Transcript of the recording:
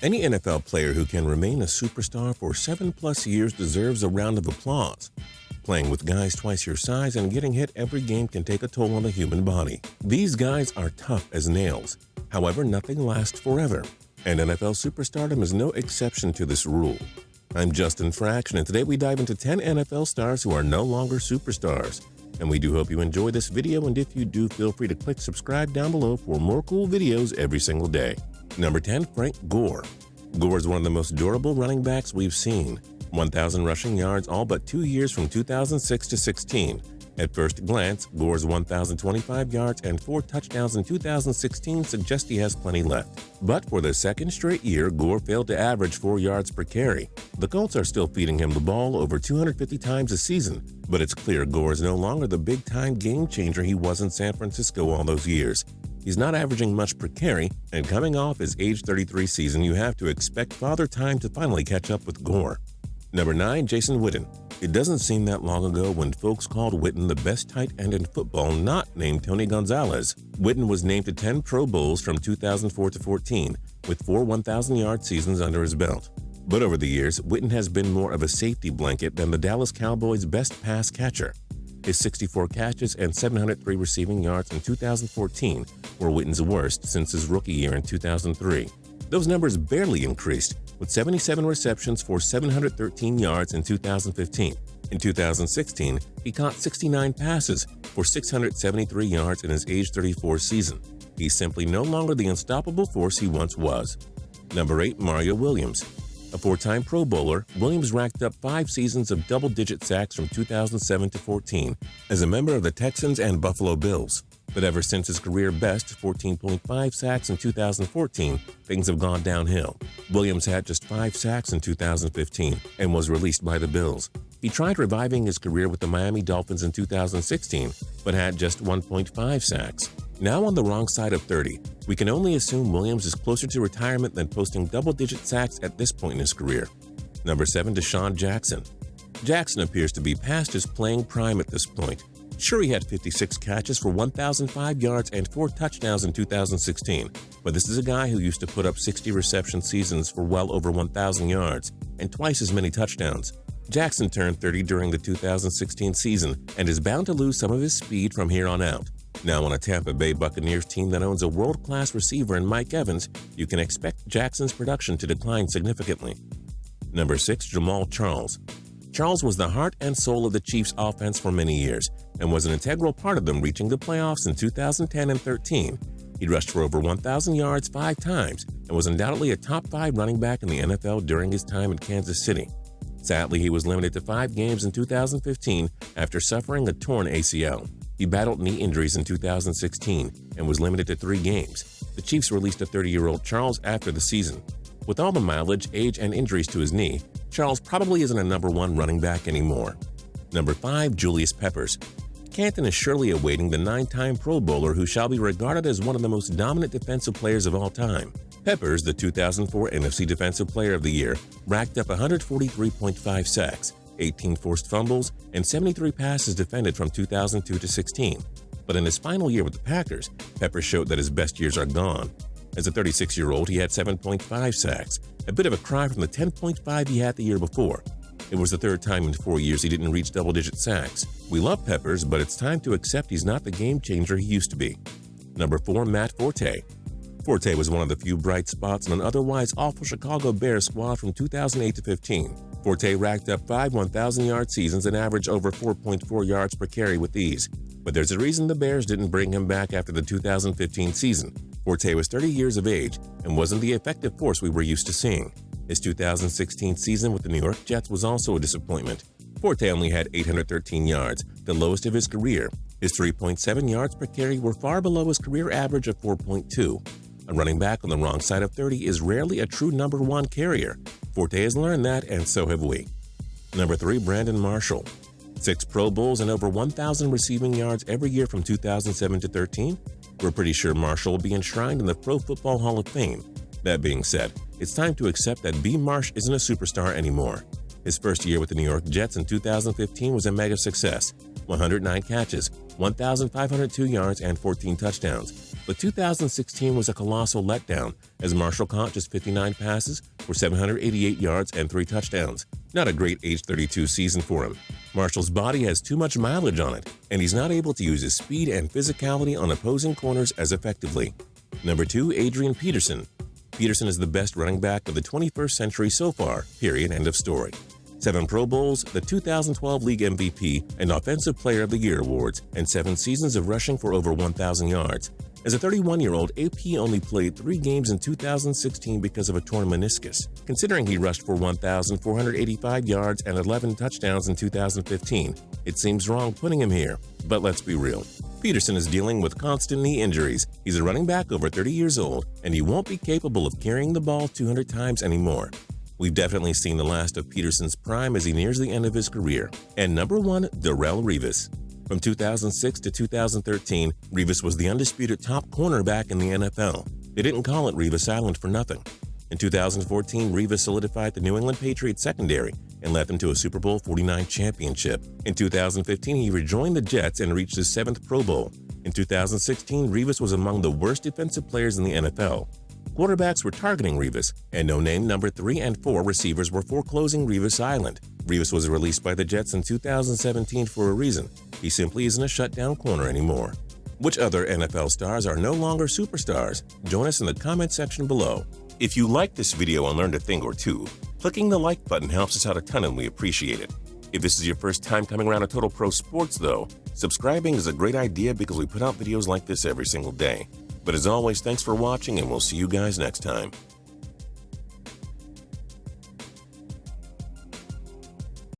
Any NFL player who can remain a superstar for 7+ years deserves a round of applause. Playing with guys twice your size and getting hit every game can take a toll on the human body. These guys are tough as nails. However, nothing lasts forever, and NFL superstardom is no exception to this rule. I'm Justin Fraction, and today we dive into 10 NFL stars who are no longer superstars. And we do hope you enjoy this video, and if you do, feel free to click subscribe down below for more cool videos every single day. Number 10, Frank Gore. Gore is one of the most durable running backs we've seen. 1,000 rushing yards all but 2 years from 2006 to 16. At first glance, Gore's 1,025 yards and 4 touchdowns in 2016 suggest he has plenty left. But for the second straight year, Gore failed to average 4 yards per carry. The Colts are still feeding him the ball over 250 times a season, but it's clear Gore is no longer the big-time game changer he was in San Francisco all those years. He's not averaging much per carry, and coming off his age 33 season, you have to expect Father Time to finally catch up with Gore. Number 9, Jason Witten. It doesn't seem that long ago when folks called Witten the best tight end in football not named Tony Gonzalez. Witten was named to 10 Pro Bowls from 2004 to 14, with 4 1,000-yard seasons under his belt. But over the years, Witten has been more of a safety blanket than the Dallas Cowboys' best pass catcher. His 64 catches and 703 receiving yards in 2014 were Witten's worst since his rookie year in 2003. Those numbers barely increased, with 77 receptions for 713 yards in 2015. In 2016, he caught 69 passes for 673 yards in his age 34 season. He's simply no longer the unstoppable force he once was. Number 8, Mario Williams. A 4-time Pro Bowler, Williams racked up 5 seasons of double-digit sacks from 2007 to 14 as a member of the Texans and Buffalo Bills. But ever since his career best, 14.5 sacks in 2014, things have gone downhill. Williams had just 5 sacks in 2015 and was released by the Bills. He tried reviving his career with the Miami Dolphins in 2016, but had just 1.5 sacks. Now on the wrong side of 30, we can only assume Williams is closer to retirement than posting double-digit sacks at this point in his career. Number 7, Deshaun Jackson. Jackson appears to be past his playing prime at this point. Sure, he had 56 catches for 1,005 yards and 4 touchdowns in 2016, but this is a guy who used to put up 60 reception seasons for well over 1,000 yards and twice as many touchdowns. Jackson turned 30 during the 2016 season and is bound to lose some of his speed from here on out. Now on a Tampa Bay Buccaneers team that owns a world-class receiver in Mike Evans, you can expect Jackson's production to decline significantly. Number 6, Jamal Charles. Charles was the heart and soul of the Chiefs' offense for many years and was an integral part of them reaching the playoffs in 2010 and 13. He rushed for over 1,000 yards 5 times and was undoubtedly a top 5 running back in the NFL during his time in Kansas City. Sadly, he was limited to 5 games in 2015 after suffering a torn ACL. He battled knee injuries in 2016 and was limited to 3 games. The Chiefs released a 30-year-old Charles after the season. With all the mileage, age, and injuries to his knee, Charles probably isn't a number 1 running back anymore. Number 5, Julius Peppers. Canton is surely awaiting the 9-time Pro Bowler who shall be regarded as one of the most dominant defensive players of all time. Peppers, the 2004 NFC Defensive Player of the Year, racked up 143.5 sacks, 18 forced fumbles, and 73 passes defended from 2002 to 16. But in his final year with the Packers, Peppers showed that his best years are gone. As a 36-year-old, he had 7.5 sacks, a bit of a cry from the 10.5 he had the year before. It was the 3rd time in 4 years he didn't reach double-digit sacks. We love Peppers, but it's time to accept he's not the game changer he used to be. Number 4, Matt Forte. Forte was one of the few bright spots in an otherwise awful Chicago Bears squad from 2008 to 15. Forte racked up 5 1,000-yard seasons and averaged over 4.4 yards per carry with ease. But there's a reason the Bears didn't bring him back after the 2015 season. Forte was 30 years of age and wasn't the effective force we were used to seeing. His 2016 season with the New York Jets was also a disappointment. Forte only had 813 yards, the lowest of his career. His 3.7 yards per carry were far below his career average of 4.2. A running back on the wrong side of 30 is rarely a true number 1 carrier. Forte has learned that, and so have we. Number 3, Brandon Marshall. 6 Pro Bowls and over 1,000 receiving yards every year from 2007 to 13. We're pretty sure Marshall will be enshrined in the Pro Football Hall of Fame. That being said, it's time to accept that B. Marsh isn't a superstar anymore. His first year with the New York Jets in 2015 was a mega success. 109 catches, 1,502 yards, and 14 touchdowns. But 2016 was a colossal letdown, as Marshall caught just 59 passes for 788 yards and 3 touchdowns. Not a great age 32 season for him. Marshall's body has too much mileage on it, and he's not able to use his speed and physicality on opposing corners as effectively. Number 2, Adrian Peterson. Peterson is the best running back of the 21st century so far, period, end of story. 7 Pro Bowls, the 2012 League MVP and Offensive Player of the Year awards, and 7 seasons of rushing for over 1,000 yards. As a 31-year-old, AP only played 3 games in 2016 because of a torn meniscus. Considering he rushed for 1,485 yards and 11 touchdowns in 2015, it seems wrong putting him here. But let's be real. Peterson is dealing with constant knee injuries. He's a running back over 30 years old, and he won't be capable of carrying the ball 200 times anymore. We've definitely seen the last of Peterson's prime as he nears the end of his career. And number 1, Darrelle Revis. From 2006 to 2013, Revis was the undisputed top cornerback in the NFL. They didn't call it Revis Island for nothing. In 2014, Revis solidified the New England Patriots secondary and led them to a Super Bowl 49 championship. In 2015, he rejoined the Jets and reached his 7th Pro Bowl. In 2016, Revis was among the worst defensive players in the NFL. Quarterbacks were targeting Revis, and no-name number 3 and 4 receivers were foreclosing Revis Island. Revis was released by the Jets in 2017 for a reason. He simply isn't a shutdown corner anymore. Which other NFL stars are no longer superstars? Join us in the comment section below. If you liked this video and learned a thing or two, clicking the like button helps us out a ton and we appreciate it. If this is your first time coming around to Total Pro Sports though, subscribing is a great idea because we put out videos like this every single day. But as always, thanks for watching and we'll see you guys next time.